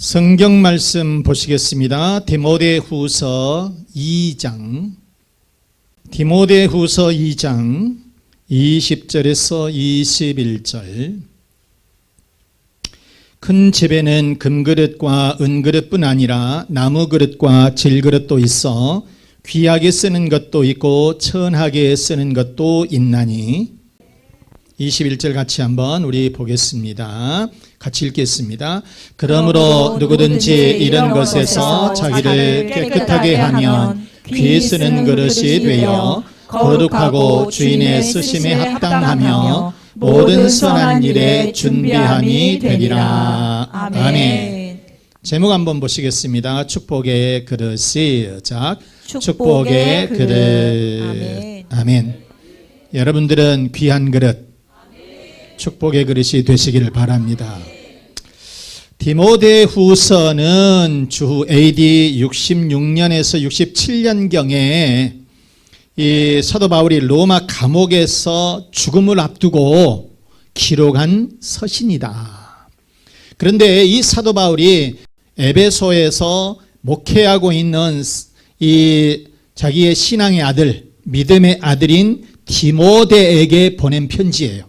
성경 말씀 보시겠습니다. 디모데후서 2장 20절에서 21절. 큰 집에는 금그릇과 은그릇뿐 아니라 나무그릇과 질그릇도 있어 귀하게 쓰는 것도 있고 천하게 쓰는 것도 있나니. 21절 같이 한번 우리 보겠습니다. 같이 읽겠습니다. 그러므로 누구든지 이런 것에서 자기를 깨끗하게 하면 귀에 쓰는 그릇이 되어 거룩하고 주인의 쓰심에 합당하며 모든 선한 일에 준비함이 되리라. 아멘. 제목 한번 보시겠습니다. 축복의 그릇. 시작. 축복의 그릇. 아멘. 여러분들은 귀한 그릇, 축복의 그릇이 되시기를 바랍니다. 디모데후서는 주 AD 66년에서 67년경에 이 사도 바울이 로마 감옥에서 죽음을 앞두고 기록한 서신이다. 그런데 이 사도 바울이 에베소에서 목회하고 있는 이 자기의 신앙의 아들, 믿음의 아들인 디모데에게 보낸 편지예요.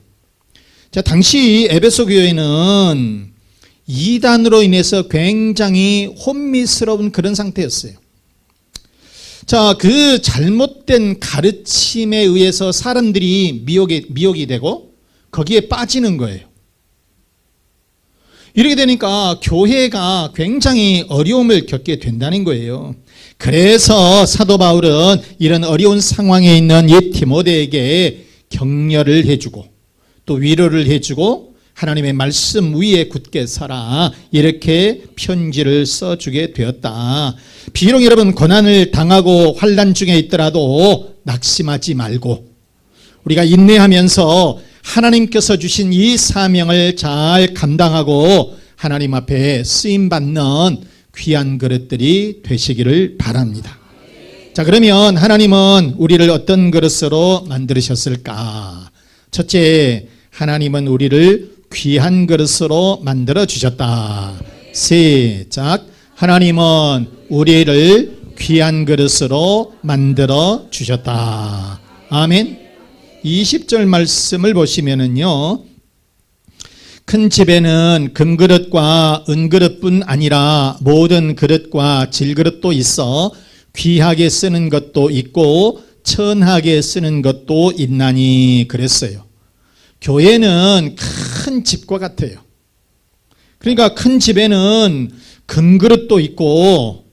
자, 당시 에베소 교회는 이단으로 인해서 굉장히 혼미스러운 그런 상태였어요. 자, 그 잘못된 가르침에 의해서 사람들이 미혹이 되고 거기에 빠지는 거예요. 이렇게 되니까 교회가 굉장히 어려움을 겪게 된다는 거예요. 그래서 사도 바울은 이런 어려운 상황에 있는 이 디모데에게 격려를 해주고 또 위로를 해주고 하나님의 말씀 위에 굳게 서라, 이렇게 편지를 써주게 되었다. 비록 여러분 고난을 당하고 환난 중에 있더라도 낙심하지 말고 우리가 인내하면서 하나님께서 주신 이 사명을 잘 감당하고 하나님 앞에 쓰임받는 귀한 그릇들이 되시기를 바랍니다. 자, 그러면 하나님은 우리를 어떤 그릇으로 만드셨을까? 첫째, 하나님은 우리를 귀한 그릇으로 만들어 주셨다. 시작. 하나님은 우리를 귀한 그릇으로 만들어 주셨다. 아멘. 20절 말씀을 보시면은요, 큰 집에는 금그릇과 은그릇뿐 아니라 모든 그릇과 질그릇도 있어 귀하게 쓰는 것도 있고 천하게 쓰는 것도 있나니 그랬어요. 교회는 큰 집과 같아요. 그러니까 큰 집에는 금그릇도 있고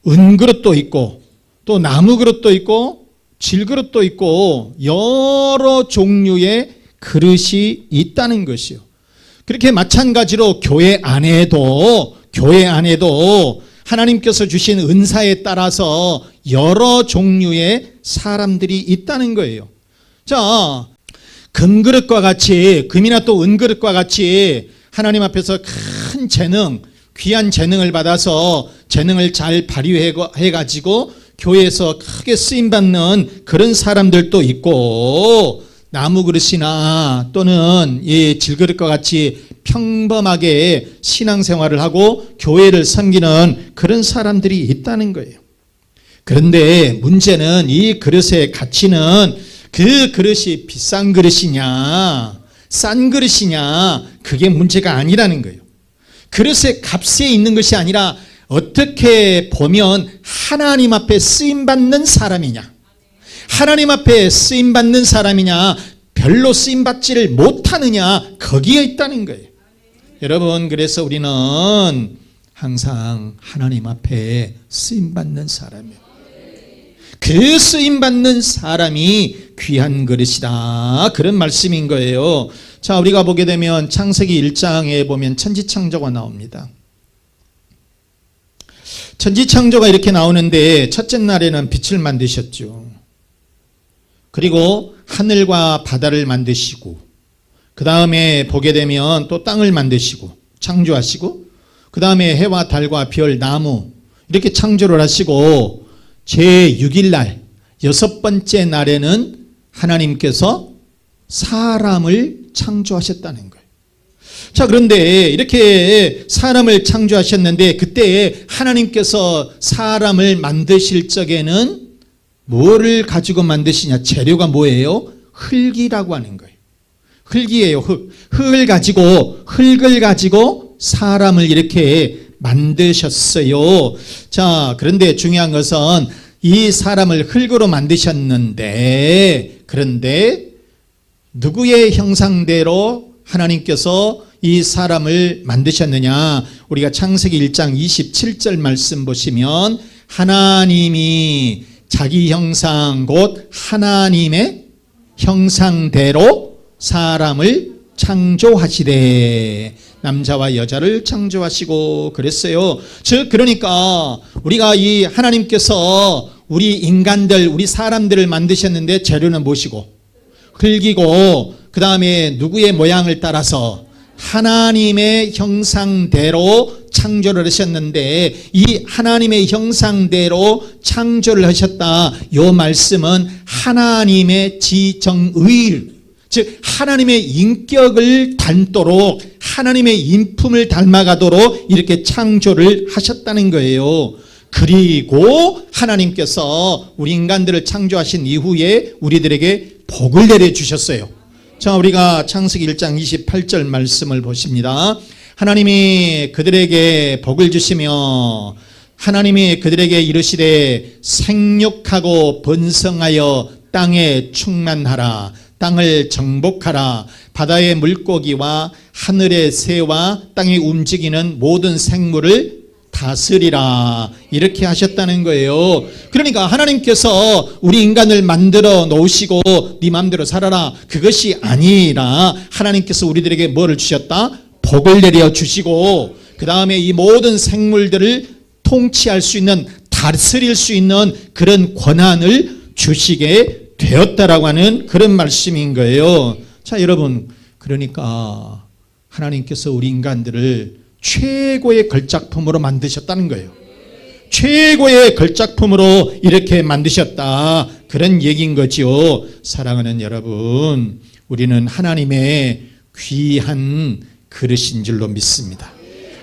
은그릇도 있고 또 나무그릇도 있고 질그릇도 있고 여러 종류의 그릇이 있다는 것이요. 그렇게 마찬가지로 교회 안에도 하나님께서 주신 은사에 따라서 여러 종류의 사람들이 있다는 거예요. 자, 금그릇과 같이, 금이나 또 은그릇과 같이 하나님 앞에서 큰 재능, 귀한 재능을 받아서 재능을 잘 발휘해가지고 교회에서 크게 쓰임받는 그런 사람들도 있고, 나무그릇이나 또는 이 질그릇과 같이 평범하게 신앙생활을 하고 교회를 섬기는 그런 사람들이 있다는 거예요. 그런데 문제는 이 그릇의 가치는 그 그릇이 비싼 그릇이냐 싼 그릇이냐, 그게 문제가 아니라는 거예요. 그릇의 값에 있는 것이 아니라 어떻게 보면 하나님 앞에 쓰임받는 사람이냐, 하나님 앞에 쓰임받는 사람이냐, 별로 쓰임받지를 못하느냐, 거기에 있다는 거예요. 여러분, 그래서 우리는 항상 하나님 앞에 쓰임받는 사람이에요. 그 쓰임받는 사람이 귀한 그릇이다, 그런 말씀인 거예요. 자, 우리가 보게 되면 창세기 1장에 보면 천지창조가 나옵니다. 천지창조가 이렇게 나오는데 첫째 날에는 빛을 만드셨죠. 그리고 하늘과 바다를 만드시고, 그 다음에 보게 되면 또 땅을 만드시고 창조하시고, 그 다음에 해와 달과 별, 나무 이렇게 창조를 하시고, 제6일 날 여섯 번째 날에는 하나님께서 사람을 창조하셨다는 거예요. 자, 그런데 이렇게 사람을 창조하셨는데 그때 하나님께서 사람을 만드실 적에는 뭐를 가지고 만드시냐? 재료가 뭐예요? 흙이라고 하는 거예요. 흙이에요. 흙을 가지고 사람을 이렇게 만드셨어요. 자, 그런데 중요한 것은 이 사람을 흙으로 만드셨는데, 그런데 누구의 형상대로 하나님께서 이 사람을 만드셨느냐? 우리가 창세기 1장 27절 말씀 보시면 하나님이 자기 형상 곧 하나님의 형상대로 사람을 창조하시되 남자와 여자를 창조하시고 그랬어요. 즉 그러니까 우리가 이 하나님께서 우리 인간들, 우리 사람들을 만드셨는데 재료는 무엇이고? 흙이고 그 다음에 누구의 모양을 따라서 하나님의 형상대로 창조를 하셨는데 이 하나님의 형상대로 창조를 하셨다. 이 말씀은 하나님의 지정의, 즉 하나님의 인격을 닮도록 하나님의 인품을 닮아가도록 이렇게 창조를 하셨다는 거예요. 그리고 하나님께서 우리 인간들을 창조하신 이후에 우리들에게 복을 내려주셨어요. 자, 우리가 창세기 1장 28절 말씀을 보십니다. 하나님이 그들에게 복을 주시며 하나님이 그들에게 이르시되 생육하고 번성하여 땅에 충만하라. 땅을 정복하라. 바다의 물고기와 하늘의 새와 땅에 움직이는 모든 생물을 다스리라. 이렇게 하셨다는 거예요. 그러니까 하나님께서 우리 인간을 만들어 놓으시고 네 마음대로 살아라, 그것이 아니라 하나님께서 우리들에게 뭐를 주셨다? 복을 내려 주시고 그 다음에 이 모든 생물들을 통치할 수 있는, 다스릴 수 있는 그런 권한을 주시게 되었다라고 하는 그런 말씀인 거예요. 자, 여러분, 그러니까 하나님께서 우리 인간들을 최고의 걸작품으로 만드셨다는 거예요. 최고의 걸작품으로 이렇게 만드셨다, 그런 얘기인 거죠. 사랑하는 여러분, 우리는 하나님의 귀한 그릇인 줄로 믿습니다.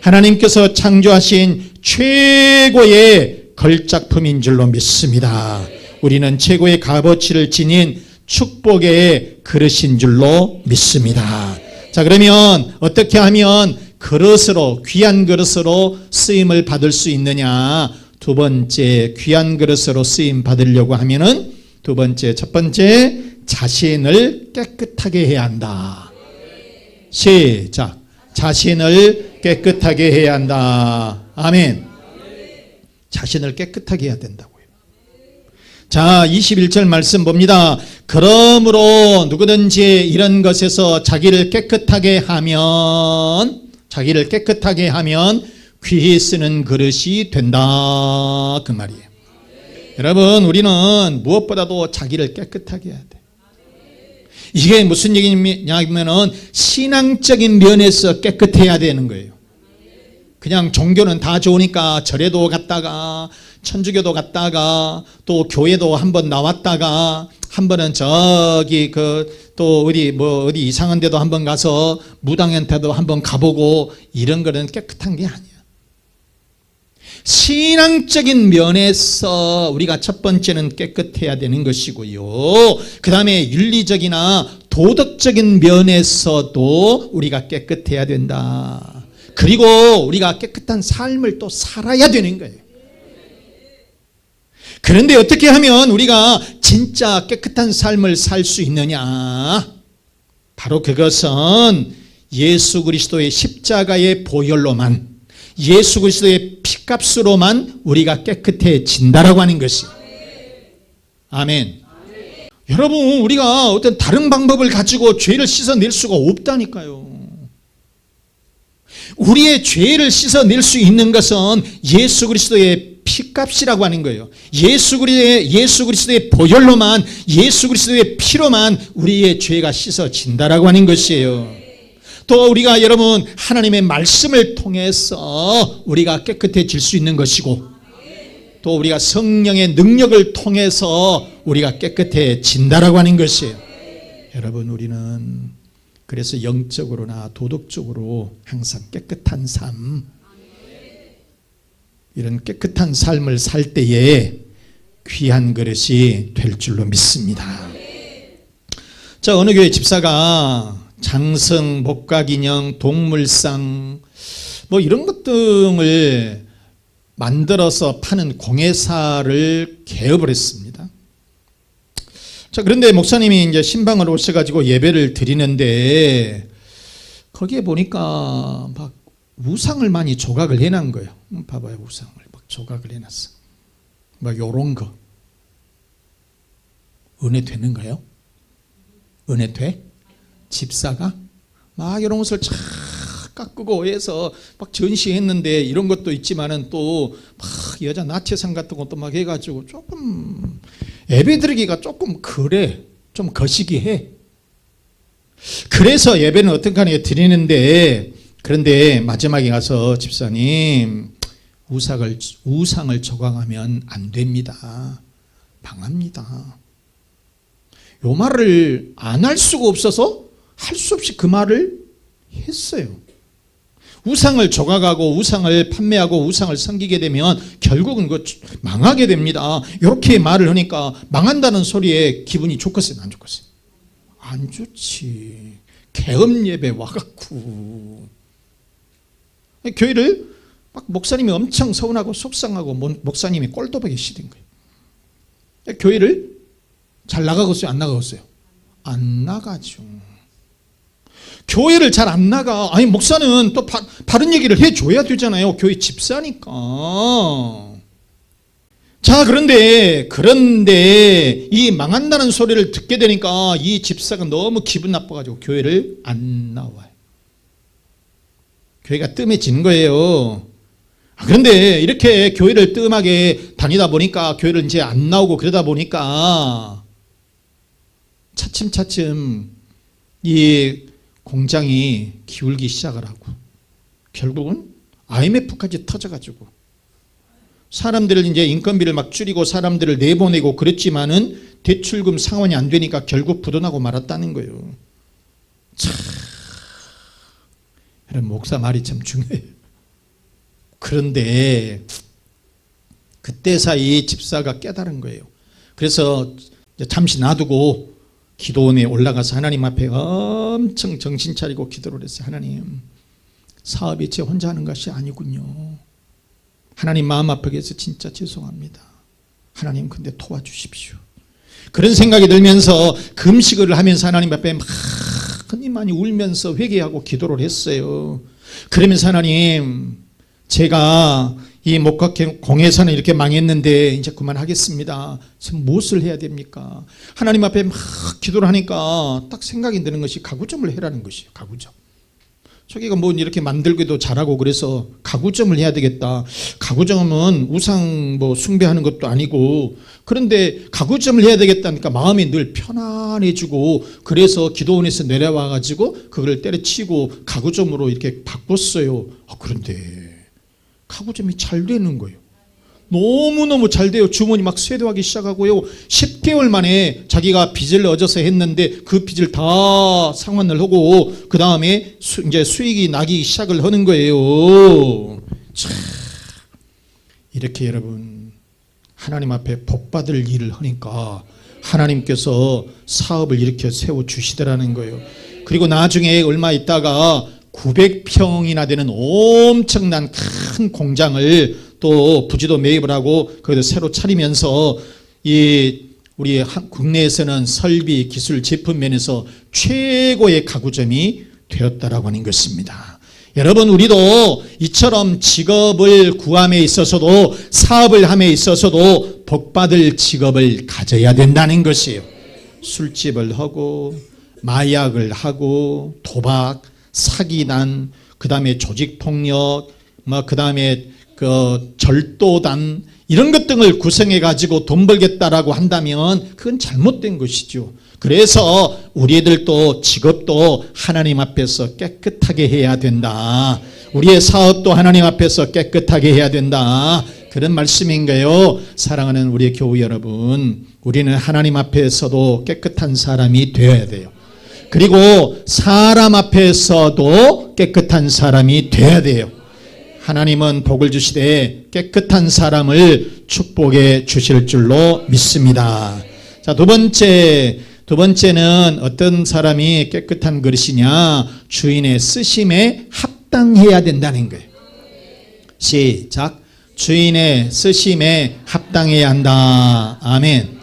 하나님께서 창조하신 최고의 걸작품인 줄로 믿습니다. 우리는 최고의 값어치를 지닌 축복의 그릇인 줄로 믿습니다. 자, 그러면 어떻게 하면 그릇으로, 귀한 그릇으로 쓰임을 받을 수 있느냐? 두 번째, 귀한 그릇으로 쓰임 받으려고 하면은 두 번째, 첫 번째, 자신을 깨끗하게 해야 한다. 시작. 자신을 깨끗하게 해야 한다. 아멘. 자신을 깨끗하게 해야 된다고요. 자, 21절 말씀 봅니다. 그러므로 누구든지 이런 것에서 자기를 깨끗하게 하면 귀히 쓰는 그릇이 된다, 그 말이에요. 여러분, 우리는 무엇보다도 자기를 깨끗하게 해야 돼. 이게 무슨 얘기냐면은 신앙적인 면에서 깨끗해야 되는 거예요. 그냥 종교는 다 좋으니까 절에도 갔다가 천주교도 갔다가 또 교회도 한번 나왔다가 한 번은 저기 또 어디 이상한 데도 한번 가서 무당한테도 한번 가보고 이런 거는 깨끗한 게 아니야. 신앙적인 면에서 우리가 첫 번째는 깨끗해야 되는 것이고요. 그 다음에 윤리적이나 도덕적인 면에서도 우리가 깨끗해야 된다. 그리고 우리가 깨끗한 삶을 또 살아야 되는 거예요. 그런데 어떻게 하면 우리가 진짜 깨끗한 삶을 살 수 있느냐? 바로 그것은 예수 그리스도의 십자가의 보혈로만, 예수 그리스도의 피값으로만 우리가 깨끗해진다라고 하는 것이에요. 아멘. 여러분, 우리가 어떤 다른 방법을 가지고 죄를 씻어낼 수가 없다니까요. 우리의 죄를 씻어낼 수 있는 것은 예수 그리스도의 피값이라고 하는 거예요. 예수 그리스도의 보혈로만, 예수 그리스도의 피로만 우리의 죄가 씻어진다라고 하는 것이에요. 또 우리가 여러분 하나님의 말씀을 통해서 우리가 깨끗해질 수 있는 것이고, 또 우리가 성령의 능력을 통해서 우리가 깨끗해진다라고 하는 것이에요. 여러분, 우리는 그래서 영적으로나 도덕적으로 항상 깨끗한 삶, 이런 깨끗한 삶을 살 때에 귀한 그릇이 될 줄로 믿습니다. 자, 어느 교회 집사가 장승, 목각인형, 동물상 뭐 이런 것 등을 만들어서 파는 공예사를 개업을 했습니다. 자, 그런데 목사님이 이제 신방을 오셔가지고 예배를 드리는데 거기에 보니까 막 우상을 많이 조각을 해놓은 거예요. 봐봐요, 우상을 막 조각을 해놨어. 막 요런 거 은혜 되는가요? 은혜 돼? 집사가 막 이런 것을 쫙 깎고 해서 막 전시했는데 이런 것도 있지만은 또 막 여자 나체상 같은 것도 막 해가지고 조금 예배 드리기가 조금 그래, 좀 거시기해. 그래서 예배는 어떻게 드리는데, 그런데 마지막에 가서 집사님 우상을 조각하면 안 됩니다. 망합니다. 요 말을 안 할 수가 없어서 할 수 없이 그 말을 했어요. 우상을 조각하고 우상을 판매하고 우상을 섬기게 되면 결국은 그 망하게 됩니다. 이렇게 말을 하니까 망한다는 소리에 기분이 좋겠어요, 안 좋겠어요? 안 좋지. 개업 예배 와갖고 교회를 막 목사님이 엄청 서운하고 속상하고 목사님이 꼴도박이 시든 거예요. 교회를 잘 나가겠어요, 안 나가겠어요? 안 나가죠. 교회를 잘 안 나가. 아니, 목사는 또 바른 얘기를 해줘야 되잖아요. 교회 집사니까. 자, 그런데 이 망한다는 소리를 듣게 되니까 이 집사가 너무 기분 나빠가지고 교회를 안 나와요. 교회가 뜸해지는 거예요. 그런데 이렇게 교회를 뜸하게 다니다 보니까 교회를 이제 안 나오고 그러다 보니까 차츰차츰 이 공장이 기울기 시작을 하고 결국은 IMF까지 터져가지고 사람들을 이제 인건비를 막 줄이고 사람들을 내보내고 그랬지만은 대출금 상환이 안 되니까 결국 부도나고 말았다는 거예요. 참, 이런 목사 말이 참 중요해요. 그런데 그때 사이 집사가 깨달은 거예요. 그래서 잠시 놔두고 기도원에 올라가서 하나님 앞에 엄청 정신 차리고 기도를 했어요. 하나님, 사업이 제 혼자 하는 것이 아니군요. 하나님, 마음 아프게 해서 진짜 죄송합니다. 하나님, 근데 도와주십시오. 그런 생각이 들면서 금식을 하면서 하나님 앞에 많이 울면서 회개하고 기도를 했어요. 그러면서 하나님, 제가 이 목각 공예사는 이렇게 망했는데 이제 그만하겠습니다. 지금 무엇을 해야 됩니까? 하나님 앞에 막 기도를 하니까 딱 생각이 드는 것이 가구점을 해라는 것이에요. 가구점. 저기가 뭐 이렇게 만들기도 잘하고 그래서 가구점을 해야 되겠다. 가구점은 우상 뭐 숭배하는 것도 아니고, 그런데 가구점을 해야 되겠다니까 마음이 늘 편안해지고, 그래서 기도원에서 내려와 가지고 그걸 때려치고 가구점으로 이렇게 바꿨어요. 그런데 가구점이 잘 되는 거예요. 너무너무 잘 돼요. 주머니 막 쇄도하기 시작하고요. 10개월 만에 자기가 빚을 얻어서 했는데 그 빚을 다 상환을 하고 그 다음에 이제 수익이 나기 시작을 하는 거예요. 참, 이렇게 여러분 하나님 앞에 복 받을 일을 하니까 하나님께서 사업을 이렇게 세워주시더라는 거예요. 그리고 나중에 얼마 있다가 900평이나 되는 엄청난 큰 공장을 또 부지도 매입을 하고 거기서 새로 차리면서 우리 국내에서는 설비, 기술, 제품 면에서 최고의 가구점이 되었다라고 하는 것입니다. 여러분, 우리도 이처럼 직업을 구함에 있어서도 사업을 함에 있어서도 복받을 직업을 가져야 된다는 것이에요. 술집을 하고 마약을 하고 도박, 사기단, 그 다음에 조직폭력, 그 다음에 절도단, 이런 것 등을 구성해 가지고 돈 벌겠다라고 한다면 그건 잘못된 것이죠. 그래서 우리 애들도 직업도 하나님 앞에서 깨끗하게 해야 된다. 우리의 사업도 하나님 앞에서 깨끗하게 해야 된다. 그런 말씀인가요? 사랑하는 우리의 교우 여러분, 우리는 하나님 앞에서도 깨끗한 사람이 되어야 돼요. 그리고 사람 앞에서도 깨끗한 사람이 돼야 돼요. 하나님은 복을 주시되 깨끗한 사람을 축복해 주실 줄로 믿습니다. 자, 두 번째는 어떤 사람이 깨끗한 그릇이냐? 주인의 쓰심에 합당해야 된다는 거예요. 시작. 주인의 쓰심에 합당해야 한다. 아멘.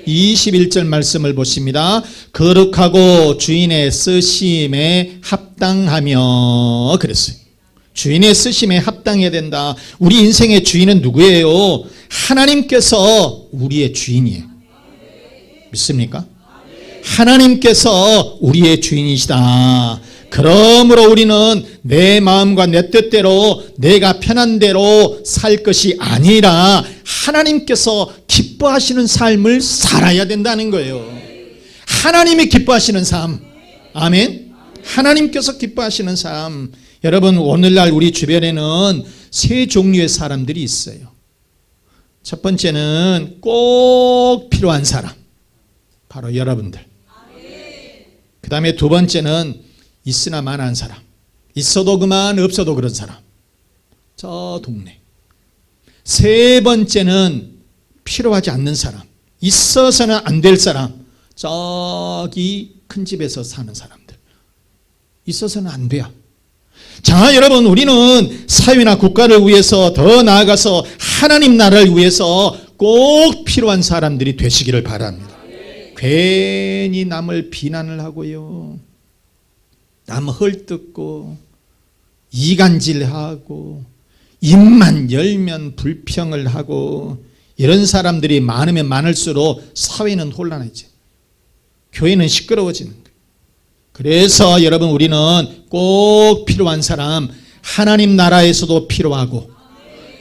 21절 말씀을 보십니다. 거룩하고 주인의 쓰심에 합당하며 그랬어요. 주인의 쓰심에 합당해야 된다. 우리 인생의 주인은 누구예요? 하나님께서 우리의 주인이에요. 믿습니까? 하나님께서 우리의 주인이시다. 그러므로 우리는 내 마음과 내 뜻대로 내가 편한 대로 살 것이 아니라 하나님께서 기뻐하시는 삶을 살아야 된다는 거예요. 하나님이 기뻐하시는 삶. 아멘. 하나님께서 기뻐하시는 삶. 여러분, 오늘날 우리 주변에는 세 종류의 사람들이 있어요. 첫 번째는 꼭 필요한 사람, 바로 여러분들. 그 다음에 두 번째는 있으나 마나한 사람, 있어도 그만 없어도 그런 사람, 저 동네. 세 번째는 필요하지 않는 사람, 있어서는 안 될 사람, 저기 큰 집에서 사는 사람들. 있어서는 안 돼요. 자, 여러분, 우리는 사회나 국가를 위해서, 더 나아가서 하나님 나라를 위해서 꼭 필요한 사람들이 되시기를 바랍니다. 괜히 남을 비난을 하고요, 남 헐뜯고 이간질하고 입만 열면 불평을 하고, 이런 사람들이 많으면 많을수록 사회는 혼란해져, 교회는 시끄러워지는 거예요. 그래서 여러분, 우리는 꼭 필요한 사람, 하나님 나라에서도 필요하고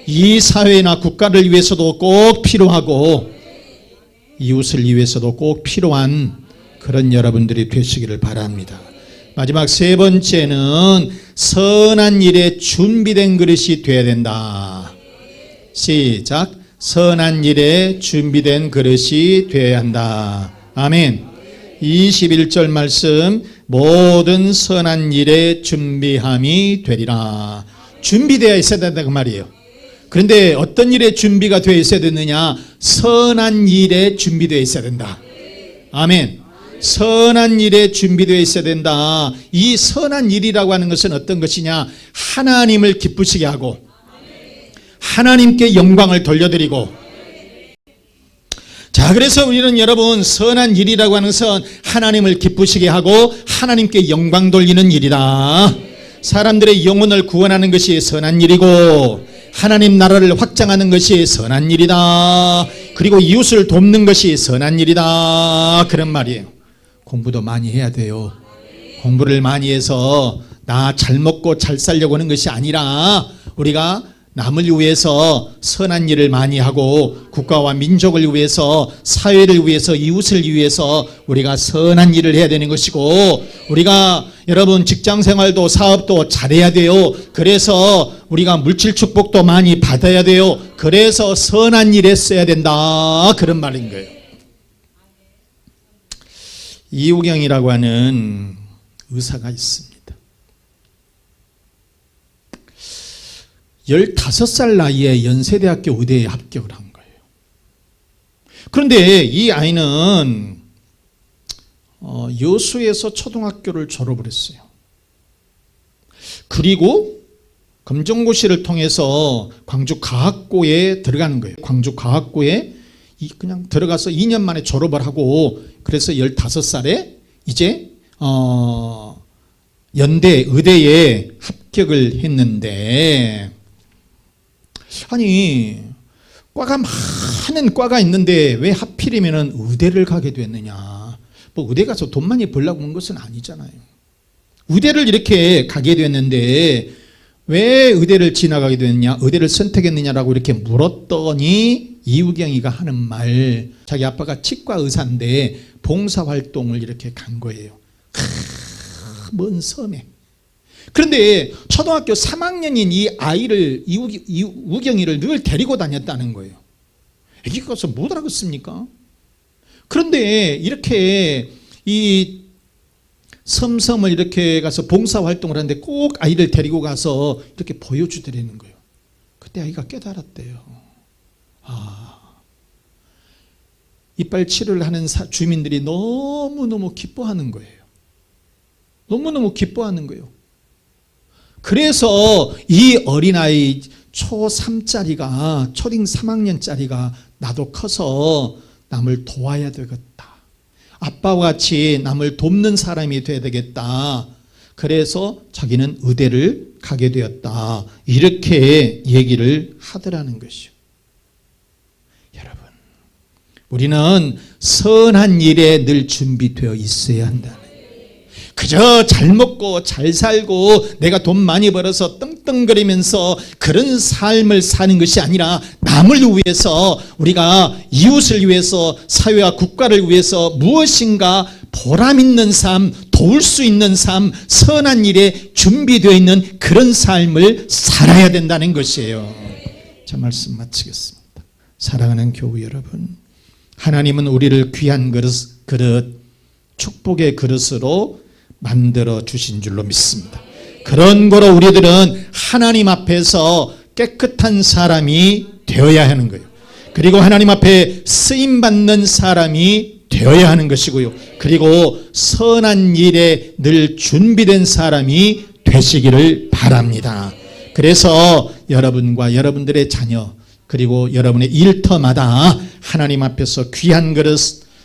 이 사회나 국가를 위해서도 꼭 필요하고 이웃을 위해서도 꼭 필요한 그런 여러분들이 되시기를 바랍니다. 마지막 세 번째는 선한 일에 준비된 그릇이 되어야 된다. 시작. 선한 일에 준비된 그릇이 되어야 한다. 아멘. 21절 말씀, 모든 선한 일에 준비함이 되리라. 준비되어 있어야 된다 그 말이에요. 그런데 어떤 일에 준비가 되어 있어야 되느냐? 선한 일에 준비되어 있어야 된다. 아멘. 선한 일에 준비되어 있어야 된다. 이 선한 일이라고 하는 것은 어떤 것이냐? 하나님을 기쁘시게 하고 하나님께 영광을 돌려드리고, 자, 그래서 우리는 여러분, 선한 일이라고 하는 것은 하나님을 기쁘시게 하고 하나님께 영광 돌리는 일이다. 사람들의 영혼을 구원하는 것이 선한 일이고 하나님 나라를 확장하는 것이 선한 일이다. 그리고 이웃을 돕는 것이 선한 일이다. 그런 말이에요. 공부도 많이 해야 돼요. 공부를 많이 해서 나 잘 먹고 잘 살려고 하는 것이 아니라 우리가 남을 위해서 선한 일을 많이 하고 국가와 민족을 위해서, 사회를 위해서, 이웃을 위해서 우리가 선한 일을 해야 되는 것이고, 우리가 여러분 직장생활도 사업도 잘해야 돼요. 그래서 우리가 물질 축복도 많이 받아야 돼요. 그래서 선한 일에 써야 된다. 그런 말인 거예요. 이우경이라고 하는 의사가 있습니다. 15살 나이에 연세대학교 의대에 합격을 한 거예요. 그런데 이 아이는 여수에서 초등학교를 졸업을 했어요. 그리고 검정고시를 통해서 광주과학고에 들어가는 거예요. 광주과학고에 그냥 들어가서 2년 만에 졸업을 하고, 그래서 15살에 이제 연대 의대에 합격을 했는데, 아니 과가 많은 과가 있는데 왜 하필이면 의대를 가게 됐느냐? 뭐 의대 가서 돈 많이 벌려고 온 것은 아니잖아요. 의대를 이렇게 가게 됐는데 왜 의대를 지나가게 됐느냐, 의대를 선택했느냐라고 이렇게 물었더니 이우경이가 하는 말, 자기 아빠가 치과 의사인데 봉사활동을 이렇게 간 거예요. 먼 섬에. 그런데 초등학교 3학년인 이 아이를, 이우경이를 늘 데리고 다녔다는 거예요. 애기가 가서 못 알아듣습니까? 그런데 이렇게 이 섬섬을 이렇게 가서 봉사활동을 하는데 꼭 아이를 데리고 가서 이렇게 보여주더라는 거예요. 그때 아이가 깨달았대요. 이빨 치료를 하는 주민들이 너무너무 기뻐하는 거예요. 너무너무 기뻐하는 거예요. 그래서 이 어린아이 초3짜리가, 초딩 3학년짜리가 나도 커서 남을 도와야 되겠다. 아빠와 같이 남을 돕는 사람이 돼야 되겠다. 그래서 자기는 의대를 가게 되었다. 이렇게 얘기를 하더라는 것이요. 여러분, 우리는 선한 일에 늘 준비되어 있어야 한다는 거예요. 그저 잘 먹고 잘 살고 내가 돈 많이 벌어서 떵떵거리면서 그런 삶을 사는 것이 아니라 남을 위해서, 우리가 이웃을 위해서, 사회와 국가를 위해서 무엇인가 보람 있는 삶, 도울 수 있는 삶, 선한 일에 준비되어 있는 그런 삶을 살아야 된다는 것이에요. 자, 말씀 마치겠습니다. 사랑하는 교우 여러분, 하나님은 우리를 귀한 그릇, 축복의 그릇으로 만들어 주신 줄로 믿습니다. 그런 거로 우리들은 하나님 앞에서 깨끗한 사람이 되어야 하는 거예요. 그리고 하나님 앞에 쓰임받는 사람이 되어야 하는 것이고요. 그리고 선한 일에 늘 준비된 사람이 되시기를 바랍니다. 그래서 여러분과 여러분들의 자녀, 그리고 여러분의 일터마다 하나님 앞에서 귀한 그릇,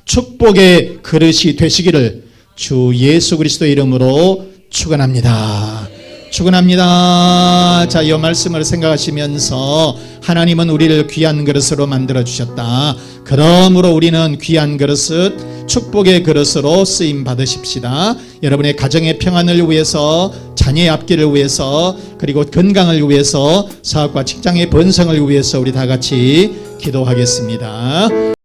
축복의 그릇이 되시기를 주 예수 그리스도의 이름으로 축원합니다. 축원합니다. 자, 이 말씀을 생각하시면서 하나님은 우리를 귀한 그릇으로 만들어 주셨다. 그러므로 우리는 귀한 그릇, 축복의 그릇으로 쓰임 받으십시다. 여러분의 가정의 평안을 위해서, 자녀의 앞길을 위해서, 그리고 건강을 위해서, 사업과 직장의 번성을 위해서 우리 다 같이 기도하겠습니다.